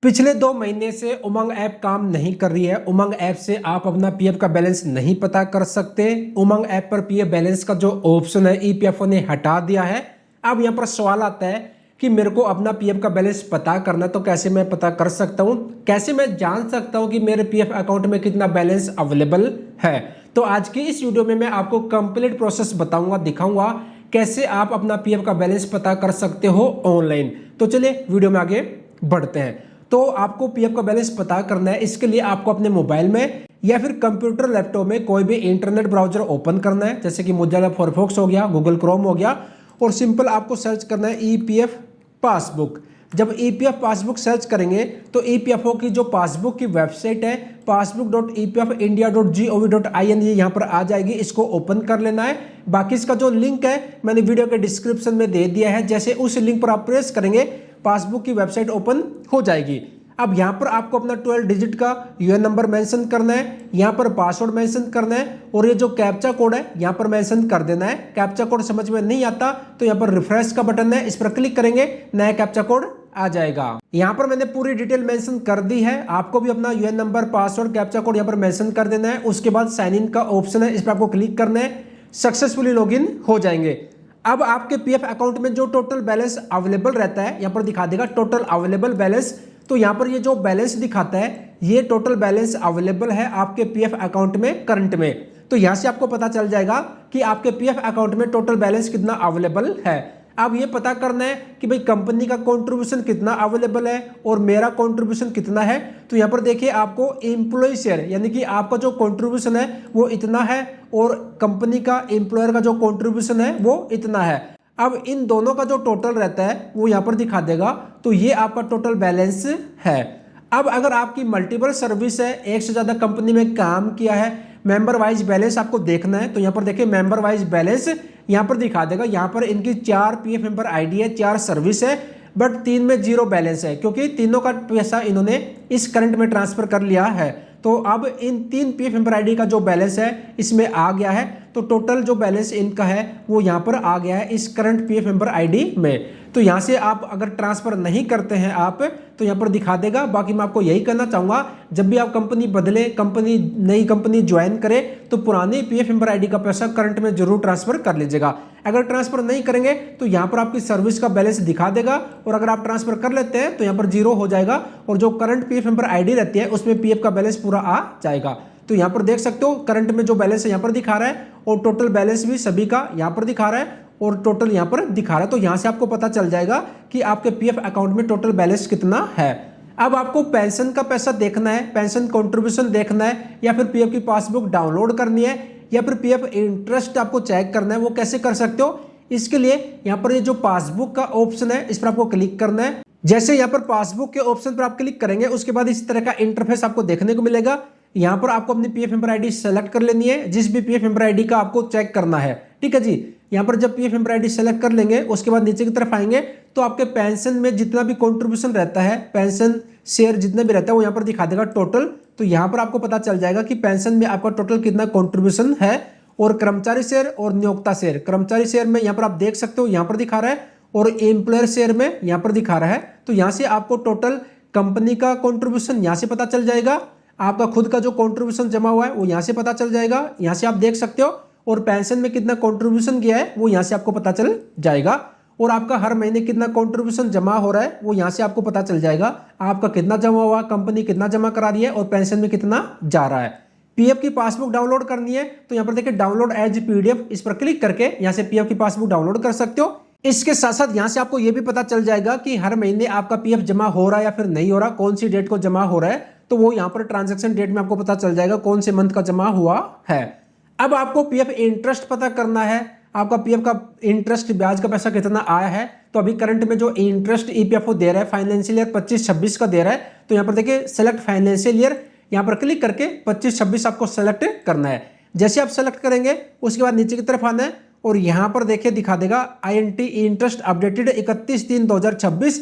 पिछले 2 महीने से उमंग ऐप काम नहीं कर रही है। उमंग ऐप से आप अपना पीएफ का बैलेंस नहीं पता कर सकते। उमंग ऐप पर पीएफ बैलेंस का जो ऑप्शन है ईपीएफओ ने हटा दिया है। अब यहाँ पर सवाल आता है कि मेरे को अपना पीएफ का बैलेंस पता करना, तो कैसे मैं पता कर सकता हूँ, कैसे मैं जान सकता हूँ कि मेरे पीएफ अकाउंट में कितना बैलेंस अवेलेबल है। तो आज की इस वीडियो में मैं आपको कंप्लीट प्रोसेस बताऊंगा, दिखाऊंगा कैसे आप अपना पीएफ का बैलेंस पता कर सकते हो ऑनलाइन। तो चलिए वीडियो में आगे बढ़ते हैं। तो आपको पीएफ का बैलेंस पता करना है, इसके लिए आपको अपने मोबाइल में या फिर कंप्यूटर लैपटॉप में कोई भी इंटरनेट ब्राउजर ओपन करना है, जैसे कि मोज़िला फायरफॉक्स हो गया, गूगल क्रोम हो गया, और सिंपल आपको सर्च करना है ईपीएफ पासबुक। जब ईपीएफ पासबुक सर्च करेंगे तो ईपीएफओ की जो पासबुक की वेबसाइट है passbook.epfindia.gov.in ये यहाँ पर आ जाएगी। इसको ओपन कर लेना है। बाकी इसका जो लिंक है मैंने वीडियो के डिस्क्रिप्शन में दे दिया है। जैसे उस लिंक पर आप प्रेस करेंगे पासबुक की वेबसाइट ओपन हो जाएगी। अब यहाँ पर आपको अपना 12 डिजिट का यूएन नंबर मेंशन करना है, यहाँ पर पासवर्ड मेंशन करना है, और ये जो कैप्चा कोड है यहाँ पर मेंशन कर देना है। कैप्चा कोड समझ में नहीं आता तो यहाँ पर रिफ्रेश का बटन है, इस पर क्लिक करेंगे, नया कैप्चा कोड आ जाएगा। यहाँ पर मैंने पूरी डिटेल मेंशन कर दी है। आपको भी अपना UN number, password, captcha code यहाँ पर मेंशन कर देना है। उसके बाद साइन इन का ऑप्शन है, इस पर आपको क्लिक करना है, सक्सेसफुली लॉगिन हो जाएंगे। अब आपके पीएफ अकाउंट में जो टोटल बैलेंस अवेलेबल रहता है यहाँ पर दिखा देगा टोटल अवेलेबल बैलेंस। तो यहाँ पर ये जो बैलेंस दिखाता है ये टोटल बैलेंस अवेलेबल है आपके पीएफ अकाउंट में करंट में। तो यहाँ से आपको पता चल जाएगा कि आपके पीएफ अकाउंट में टोटल बैलेंस कितना अवेलेबल है। अब ये पता करना है कि भाई कंपनी का कंट्रीब्यूशन कितना अवेलेबल है और मेरा कंट्रीब्यूशन कितना है। तो यहाँ पर देखिए आपको एम्प्लॉय शेयर यानी कि आपका जो कंट्रीब्यूशन है वो इतना है और कंपनी का एम्प्लॉयर का जो कंट्रीब्यूशन है वो इतना है। अब इन दोनों का जो टोटल रहता है वो यहाँ पर दिखा देगा। तो ये आपका टोटल बैलेंस है। अब अगर आपकी मल्टीपल सर्विस है, एक से ज्यादा कंपनी में काम किया है, मेंबर वाइज बैलेंस आपको देखना है, तो यहाँ पर देखिए मेंबर वाइज बैलेंस यहाँ पर दिखा देगा। यहाँ पर इनकी 4 पीएफ मेंबर आईडी है, 4 सर्विस है, बट 3 में 0 बैलेंस है क्योंकि तीनों का पैसा इन्होंने इस करंट में ट्रांसफर कर लिया है। तो अब इन 3 पीएफ मेंबर आईडी का जो बैलेंस है इसमें आ गया है। तो टोटल जो बैलेंस इनका है वो यहाँ पर आ गया है इस करंट पीएफ मेंबर आईडी में। तो यहाँ से आप अगर ट्रांसफर नहीं करते हैं आप तो यहाँ पर दिखा देगा। बाकी मैं आपको यही कहना चाहूँगा, जब भी आप कंपनी बदले, नई कंपनी ज्वाइन करे, तो पुरानी पीएफ मेंबर आईडी का पैसा करंट में जरूर ट्रांसफर कर लीजिएगा। अगर ट्रांसफर नहीं करेंगे तो यहाँ पर आपकी सर्विस का बैलेंस दिखा देगा, और अगर आप ट्रांसफर कर लेते हैं तो यहाँ पर 0 हो जाएगा, और जो करंट पीएफ मेंबर आईडी रहती है उसमें पीएफ का बैलेंस पूरा आ जाएगा। तो यहाँ पर देख सकते हो करंट में जो बैलेंस है यहाँ पर दिखा रहा है, और टोटल बैलेंस भी सभी का यहाँ पर दिखा रहा है, और टोटल यहाँ पर दिखा रहा है। तो यहाँ से आपको पता चल जाएगा कि आपके पीएफ अकाउंट में टोटल बैलेंस कितना है। अब आपको पेंशन का पैसा देखना है, पेंशन कंट्रीब्यूशन देखना है, या फिर पीएफ की पासबुक डाउनलोड करनी है, या फिर पीएफ इंटरेस्ट आपको चेक करना है, वो कैसे कर सकते हो। इसके लिए यहाँ पर ये जो पासबुक का ऑप्शन है इस पर आपको क्लिक करना है। जैसे यहाँ पर पासबुक के ऑप्शन पर आप क्लिक करेंगे उसके बाद इस तरह का इंटरफेस आपको देखने को मिलेगा। यहाँ पर आपको अपनी पीएफ मेंबर आईडी सेलेक्ट कर लेनी है, जिस भी पीएफ मेंबर आईडी का आपको चेक करना है, ठीक है जी। यहाँ पर जब पीएफ मेंबर आईडी सेलेक्ट कर लेंगे उसके बाद नीचे की तरफ आएंगे तो आपके पेंशन में जितना भी कंट्रीब्यूशन रहता है, पेंशन शेयर जितना भी रहता है वो यहाँ पर दिखा देगा टोटल। तो यहाँ पर आपको पता चल जाएगा कि पेंशन में आपका टोटल कितना कंट्रीब्यूशन है। और कर्मचारी शेयर और नियोक्ता शेयर, कर्मचारी शेयर में यहाँ पर आप देख सकते हो यहाँ पर दिखा रहा है, और एम्प्लॉयर शेयर में यहाँ पर दिखा रहा है। तो यहाँ से आपको टोटल कंपनी का कंट्रीब्यूशन यहाँ से पता चल जाएगा, आपका खुद का जो कंट्रीब्यूशन जमा हुआ है वो यहाँ से पता चल जाएगा, यहाँ से आप देख सकते हो, और पेंशन में कितना कंट्रीब्यूशन किया है वो यहाँ से आपको पता चल जाएगा, और आपका हर महीने कितना कंट्रीब्यूशन जमा हो रहा है वो यहाँ से आपको पता चल जाएगा। आपका कितना जमा हुआ, कंपनी कितना जमा करा रही है, और पेंशन में कितना जा रहा है। पीएफ की पासबुक डाउनलोड करनी है तो यहाँ पर देखिए डाउनलोड एज पीडीएफ, इस पर क्लिक करके यहाँ से पीएफ की पासबुक डाउनलोड कर सकते हो। इसके साथ साथ यहाँ से आपको ये भी पता चल जाएगा कि हर महीने आपका पीएफ जमा हो रहा है या फिर नहीं हो रहा, कौन सी डेट को जमा हो रहा है। तो वो यहाँ पर ट्रांजैक्शन डेट में आपको पता चल जाएगा कौन से मंथ का जमा हुआ है। अब आपको पीएफ इंटरेस्ट पता करना है, आपका पीएफ का इंटरेस्ट ब्याज का पैसा कितना आया है। तो अभी करंट में जो इंटरेस्ट ईपीएफओ दे रहा है फाइनेंशियल ईयर 25-26 का दे रहा है। तो यहाँ पर देखिए सेलेक्ट फाइनेंशियल ईयर, यहाँ पर क्लिक करके 25-26 आपको सेलेक्ट करना है। जैसे आप सेलेक्ट करेंगे उसके बाद नीचे की तरफ आना है, और यहाँ पर देखिए दिखा देगा INT interest updated 31/3/2026।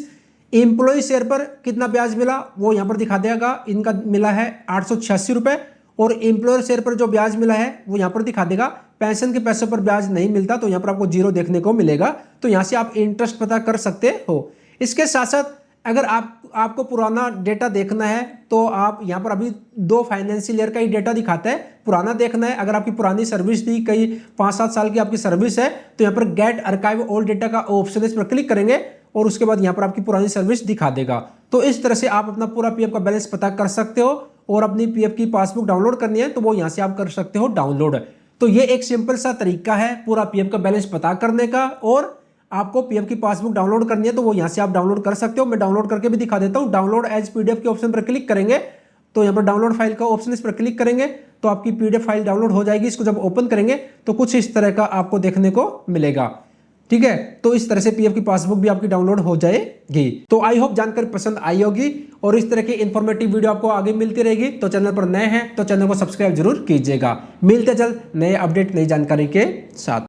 Employ share पर कितना ब्याज मिला वो यहाँ पर दिखा देगा, इनका मिला है 886 रुपये, और एम्प्लॉयर शेयर पर जो ब्याज मिला है वो यहाँ पर दिखा देगा। पेंशन के पैसों पर ब्याज नहीं मिलता तो यहाँ पर आपको 0 देखने को मिलेगा। तो यहाँ से आप इंटरेस्ट पता कर सकते हो। इसके साथ साथ अगर आपको पुराना डेटा देखना है तो आप यहाँ पर अभी 2 फाइनेंशियल ईयर का ही डेटा दिखाता है, पुराना देखना है। अगर आपकी पुरानी सर्विस थी, कई 5-7 साल की आपकी सर्विस है, तो यहाँ पर गेट आर्काइव ओल्ड डेटा का ऑप्शन है, इस पर क्लिक करेंगे और उसके बाद यहाँ पर आपकी पुरानी सर्विस दिखा देगा। तो इस तरह से आप अपना पूरा पीएफ का बैलेंस पता कर सकते हो और अपनी पीएफ की पासबुक डाउनलोड करनी है तो वो यहाँ से आप कर सकते हो डाउनलोड। तो ये एक सिंपल सा तरीका है पूरा पीएफ का बैलेंस पता करने का, और आपको पीएफ की पासबुक डाउनलोड करनी है तो वो यहाँ से आप डाउनलोड कर सकते हो। मैं डाउनलोड करके भी दिखा देता हूँ। डाउनलोड एज पीडीएफ के ऑप्शन पर क्लिक करेंगे तो यहाँ पर डाउनलोड फाइल का ऑप्शन, इस पर क्लिक करेंगे तो आपकी पीडीएफ फाइल डाउनलोड हो जाएगी। इसको जब ओपन करेंगे तो कुछ इस तरह का आपको देखने को मिलेगा। ठीक है, तो इस तरह से पीएफ की पासबुक भी आपकी डाउनलोड हो जाएगी। तो आई होप जानकारी पसंद आई होगी और इस तरह की इंफॉर्मेटिव वीडियो आपको आगे मिलती रहेगी। तो चैनल पर नए हैं तो चैनल को सब्सक्राइब जरूर कीजिएगा। मिलते जल्द नए अपडेट, नई जानकारी के साथ।